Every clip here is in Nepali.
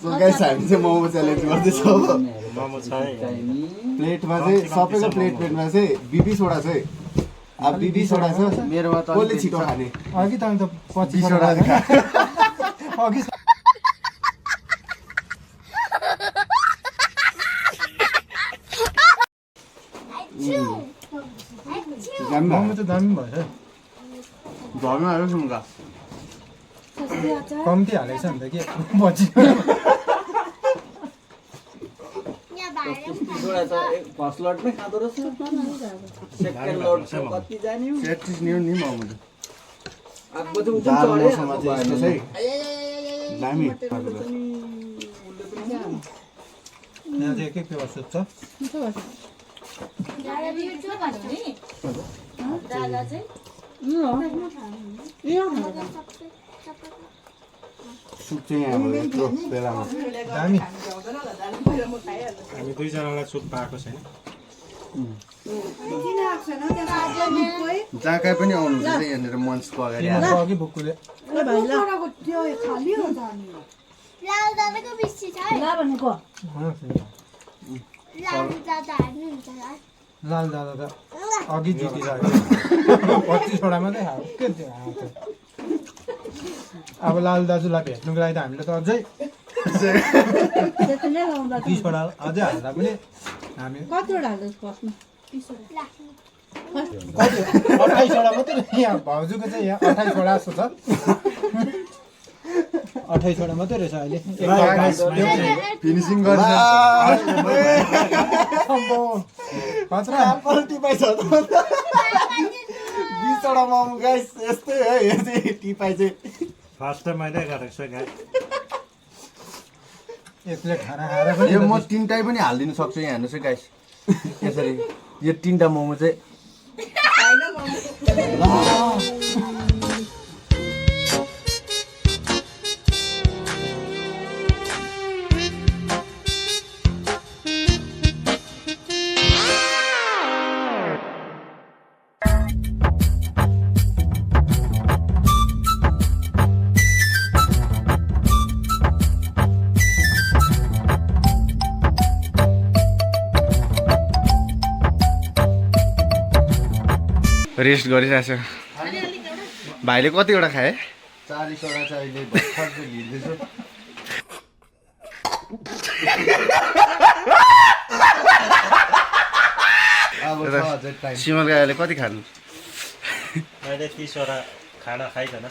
सो गाइस हामी चाहिँ मोमो च्यालेन्ज गर्दैछौँ मोमो छ है प्लेटमा चाहिँ सबैको प्लेटमा चाहिँ 20 वटा छ है अब 20 वटा छ मेरोमा त कसले छिटो खाने अघि त अन्त 25 वटा अघि मोमो त दामी भएछ घरमा आयो सुनगा कम्ती हालेछ नि त के 25 फर्स्ट लटमै खाँदो रहेछ सेकेन्ड लट कति जाने हो सेटिस न्यू नि मोमो त आगो चाहिँ दाल मौसममा चाहिँ यस्तो चाहिँ दामी यहाँ चाहिँ के व्यवस्थित छ सुप चाहिँ यहाँ यत्रो बेलामा दामी हामी दुईजनालाई सुप पाएको छैन जहाँ कहीँ पनि आउनुहुन्छ चाहिँ यहाँनिर मन्चको अगाडि आएर अघि भुक्कुले लाल दादाको बिस्सी छ है लाल दादा लाल दादा त अघि जितिसक्यो 25 वटा मात्रै खायो के त्यो अब लाल दाजुलाई भेट्नुको लागि त हामीले त अझै 20 वटा अझै हाल्दा पनि हामी कतिवटा हाल्दैछ फर्स्टमा 28 वटा मात्रै यहाँ भाउजूको चाहिँ यहाँ 28 वटा जस्तो छ 28 वटा मात्रै रहेछ अहिले फिनिसिङ गर्छ कचरा टिपाइ छ 20 वटा मोमो गाइस यस्तै है यो चाहिँ टिपाइ चाहिँ फर्स्ट टाइम मैले गरेको छु गाइस एक प्लेट खाना खाएर पनि यो म तिनटै पनि हालिदिनु सक्छु यहाँ हेर्नुहोस् है गाइस यसरी यो तिनटा मोमो चाहिँ रेस्ट गरिरहेछ भाइले कतिवटा खाए 40 वटा चाहिँ अहिले भर्खर चाहिँ लिँदैछु सिमल गाईले कति खानु मैले 30 वटा खाना खाइकन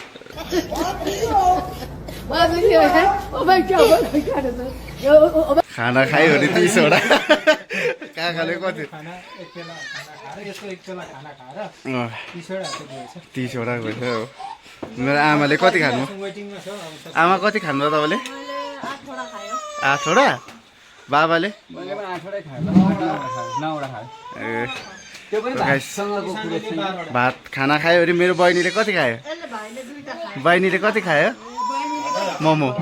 खाना खायो भने 30 वटा काकाले कति खाना एक बेला खाना खाएर यसको एक बेला खाना खाएर 30 वटा 30 वटा गएछ हो मेरो आमाले कति खानु वेटिङमा छ अब आमा कति खानु तपाईँले 8 वटा बाबाले मैले पनि 8 वटै खाएँ 9 वटा खाएँ ए सँगको कुरो छैन भात खाना खायो अरे मेरो बहिनीले कति खायो बहिनीले कति खायो मोमो 12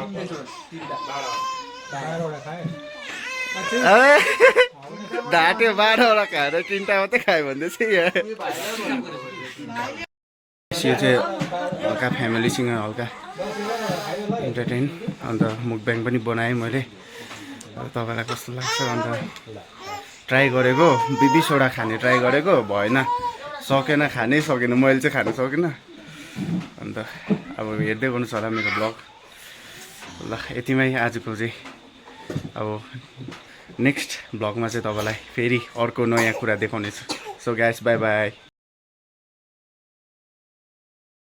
वटा खाए ढाट्यो 12 वटा खाएर 3टा मात्रै खायो भन्दैछ यहाँ यो चाहिँ हल्का फ्यामिलीसँग हल्का इन्टरटेन अन्त मुकब्याङ पनि बनाएँ मैले तपाईँलाई कस्तो लाग्छ अन्त ट्राई गरेको 20 वटा खाने ट्राई गरेको भएन सकेन खानै सकेन मैले चाहिँ खानु सकिनँ अन्त अब हेर्दै गर्नुहोस् होला मेरो ब्लग ल यतिमै आजको चाहिँ अब नेक्स्ट ब्लगमा चाहिँ तपाईँलाई फेरि अर्को नयाँ कुरा देखाउनेछु सो गाइस बाई बाई